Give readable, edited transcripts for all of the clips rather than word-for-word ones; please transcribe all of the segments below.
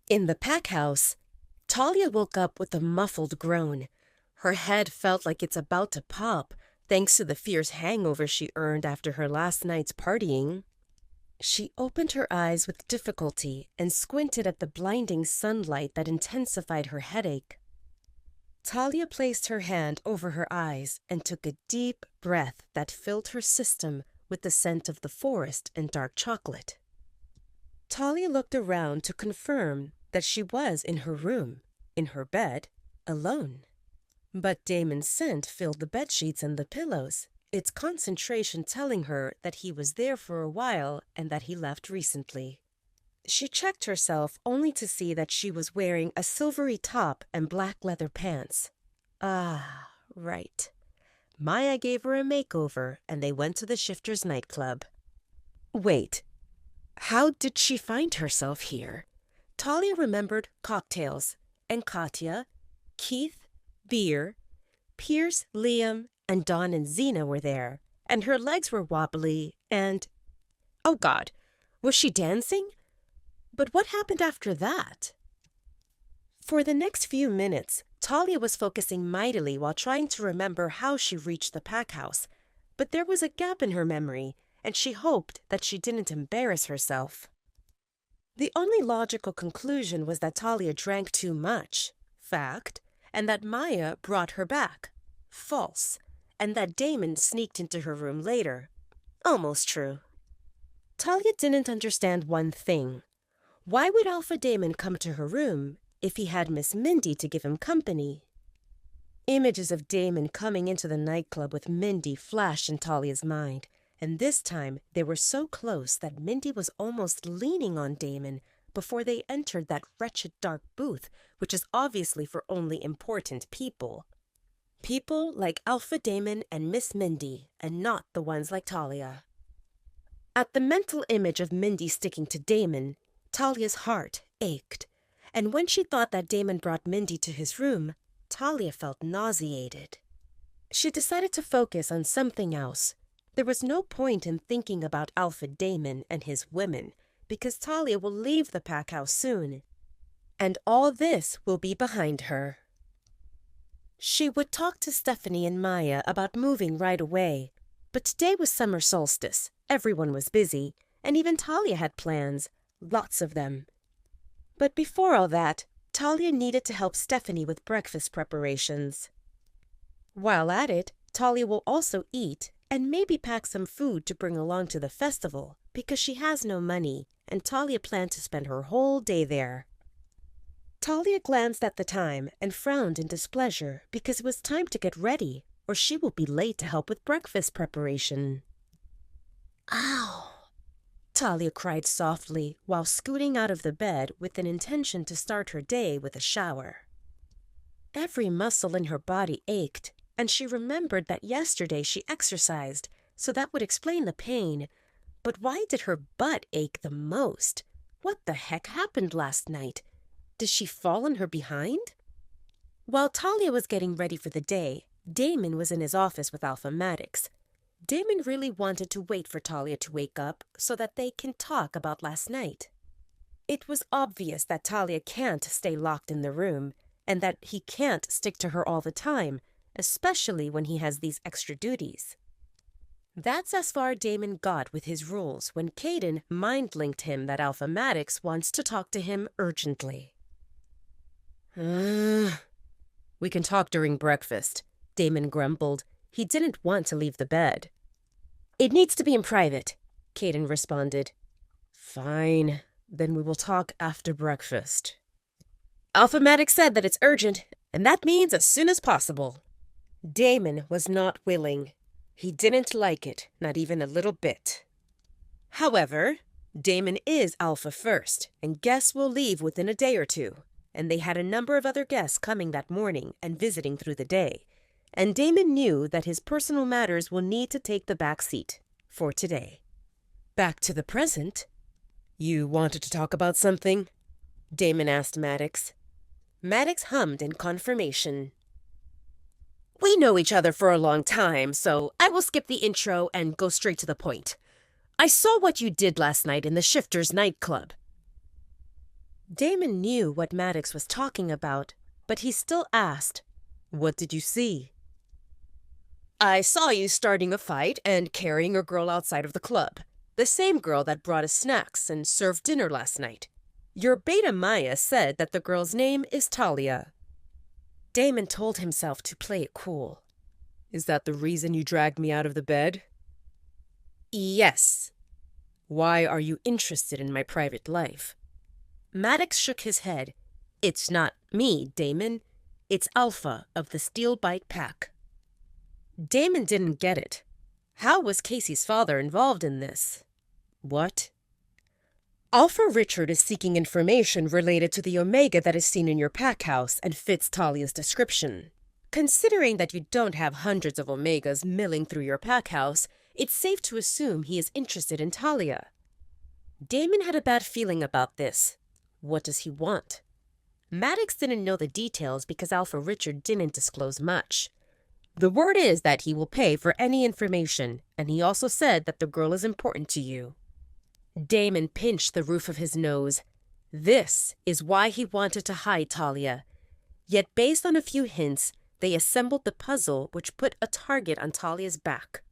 In the pack house, Talia woke up with a muffled groan. Her head felt like it's about to pop, thanks to the fierce hangover she earned after her last night's partying. She opened her eyes with difficulty and squinted at the blinding sunlight that intensified her headache. Talia placed her hand over her eyes and took a deep breath that filled her system with the scent of the forest and dark chocolate. Talia looked around to confirm that she was in her room, in her bed, alone. But Damon's scent filled the bedsheets and the pillows, its concentration telling her that he was there for a while and that he left recently. She checked herself only to see that she was wearing a silvery top and black leather pants. Ah, right. Maya gave her a makeover and they went to the Shifters nightclub. Wait, how did she find herself here? Talia remembered cocktails, and Katya, Keith, beer, Pierce, Liam, and Dawn and Zena were there, and her legs were wobbly, and... Oh God, was she dancing? But what happened after that? For the next few minutes, Talia was focusing mightily while trying to remember how she reached the pack house, but there was a gap in her memory, and she hoped that she didn't embarrass herself. The only logical conclusion was that Talia drank too much, fact, and that Maya brought her back, false, and that Damon sneaked into her room later, almost true. Talia didn't understand one thing. Why would Alpha Damon come to her room if he had Miss Mindy to give him company? Images of Damon coming into the nightclub with Mindy flashed in Talia's mind, and this time they were so close that Mindy was almost leaning on Damon before they entered that wretched dark booth, which is obviously for only important people. People like Alpha Damon and Miss Mindy, and not the ones like Talia. At the mental image of Mindy sticking to Damon, Talia's heart ached, and when she thought that Damon brought Mindy to his room, Talia felt nauseated. She decided to focus on something else. There was no point in thinking about Alpha Damon and his women, because Talia will leave the pack house soon, and all this will be behind her. She would talk to Stephanie and Maya about moving right away, but today was summer solstice, everyone was busy, and even Talia had plans, lots of them. But before all that, Talia needed to help Stephanie with breakfast preparations. While at it, Talia will also eat and maybe pack some food to bring along to the festival, because she has no money, and Talia planned to spend her whole day there. Talia glanced at the time and frowned in displeasure because it was time to get ready, or she will be late to help with breakfast preparation. Ow! Talia cried softly while scooting out of the bed with an intention to start her day with a shower. Every muscle in her body ached, and she remembered that yesterday she exercised, so that would explain the pain. But why did her butt ache the most? What the heck happened last night? Did she fall on her behind? While Talia was getting ready for the day, Damon was in his office with Alpha Maddox. Damon really wanted to wait for Talia to wake up so that they can talk about last night. It was obvious that Talia can't stay locked in the room, and that he can't stick to her all the time, especially when he has these extra duties. That's as far Damon got with his rules when Caden mind-linked him that Alpha Maddox wants to talk to him urgently. We can talk during breakfast, Damon grumbled. He didn't want to leave the bed. It needs to be in private, Caden responded. Fine, then we will talk after breakfast. Alpha Maddox said that it's urgent, and that means as soon as possible. Damon was not willing. He didn't like it, not even a little bit. However, Damon is Alpha first, and guests will leave within a day or two, and they had a number of other guests coming that morning and visiting through the day, and Damon knew that his personal matters will need to take the back seat for today. Back to the present. You wanted to talk about something? Damon asked Maddox. Maddox hummed in confirmation. We know each other for a long time, so I will skip the intro and go straight to the point. I saw what you did last night in the Shifters nightclub. Damon knew what Maddox was talking about, but he still asked, "What did you see?" "I saw you starting a fight and carrying a girl outside of the club. The same girl that brought us snacks and served dinner last night. Your beta Maya said that the girl's name is Talia." Damon told himself to play it cool. "Is that the reason you dragged me out of the bed?" "Yes." "Why are you interested in my private life?" Maddox shook his head. "It's not me, Damon. It's Alpha of the Steel Bite Pack." Damon didn't get it. How was Casey's father involved in this? What? "Alpha Richard is seeking information related to the Omega that is seen in your pack house and fits Talia's description. Considering that you don't have hundreds of Omegas milling through your pack house, it's safe to assume he is interested in Talia." Damon had a bad feeling about this. What does he want? Maddox didn't know the details because Alpha Richard didn't disclose much. The word is that he will pay for any information, and he also said that the girl is important to you. Damon pinched the roof of his nose. This is why he wanted to hide Talia. Yet based on a few hints, they assembled the puzzle which put a target on Talia's back.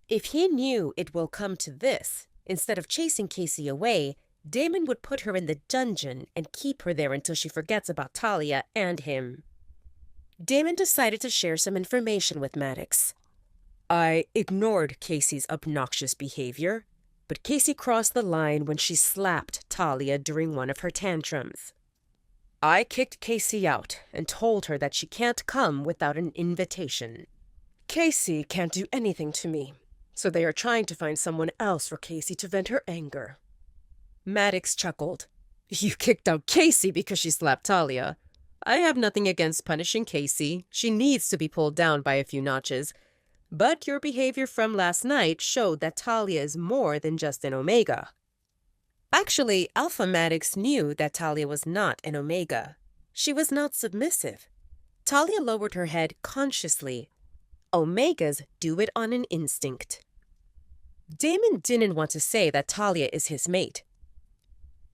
If he knew it will come to this, instead of chasing Casey away, Damon would put her in the dungeon and keep her there until she forgets about Talia and him. Damon decided to share some information with Maddox. "I ignored Casey's obnoxious behavior, but Casey crossed the line when she slapped Talia during one of her tantrums. I kicked Casey out and told her that she can't come without an invitation. Casey can't do anything to me, so they are trying to find someone else for Casey to vent her anger." Maddox chuckled. "You kicked out Casey because she slapped Talia. I have nothing against punishing Casey. She needs to be pulled down by a few notches. But your behavior from last night showed that Talia is more than just an Omega." Actually, Alpha Maddox knew that Talia was not an Omega. She was not submissive. Talia lowered her head consciously. Omegas do it on an instinct. Damon didn't want to say that Talia is his mate.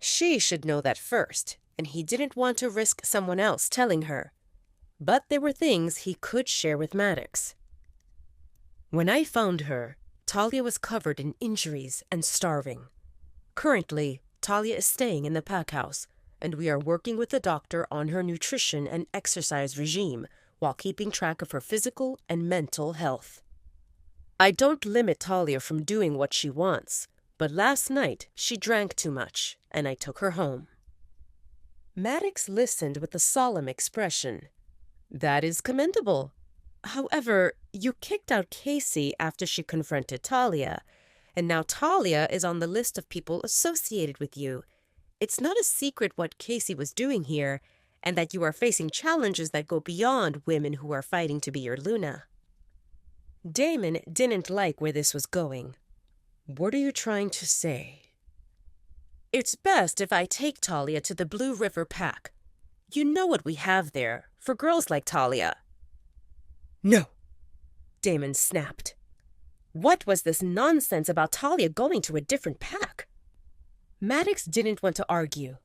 She should know that first, and he didn't want to risk someone else telling her. But there were things he could share with Maddox. "When I found her, Talia was covered in injuries and starving. Currently, Talia is staying in the pack house, and we are working with the doctor on her nutrition and exercise regime while keeping track of her physical and mental health. I don't limit Talia from doing what she wants, but last night she drank too much, and I took her home." Maddox listened with a solemn expression. "That is commendable. However, you kicked out Casey after she confronted Talia, and now Talia is on the list of people associated with you. It's not a secret what Casey was doing here, and that you are facing challenges that go beyond women who are fighting to be your Luna." Damon didn't like where this was going. "What are you trying to say?" "It's best if I take Talia to the Blue River Pack. You know what we have there, for girls like Talia." "No," Damon snapped. What was this nonsense about Talia going to a different pack? Maddox didn't want to argue.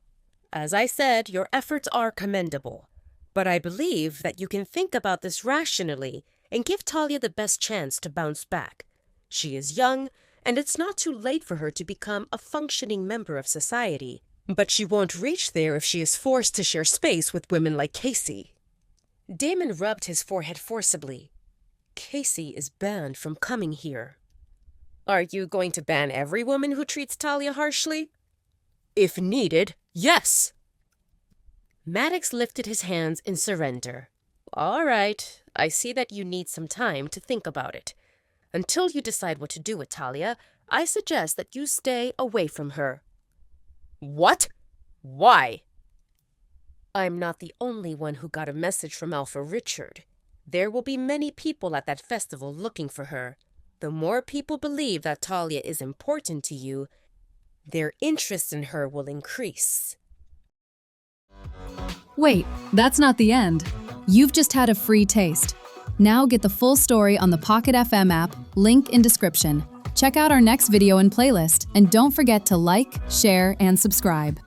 "As I said, your efforts are commendable, but I believe that you can think about this rationally and give Talia the best chance to bounce back. She is young, and it's not too late for her to become a functioning member of society. But she won't reach there if she is forced to share space with women like Casey." Damon rubbed his forehead forcibly. "Casey is banned from coming here." "Are you going to ban every woman who treats Talia harshly?" "If needed, yes." Maddox lifted his hands in surrender. "All right, I see that you need some time to think about it. Until you decide what to do with Talia, I suggest that you stay away from her." "What? Why?" "I'm not the only one who got a message from Alpha Richard. There will be many people at that festival looking for her. The more people believe that Talia is important to you, their interest in her will increase." Wait, that's not the end. You've just had a free taste. Now get the full story on the Pocket FM app, link in description. Check out our next video and playlist, and don't forget to like, share, and subscribe.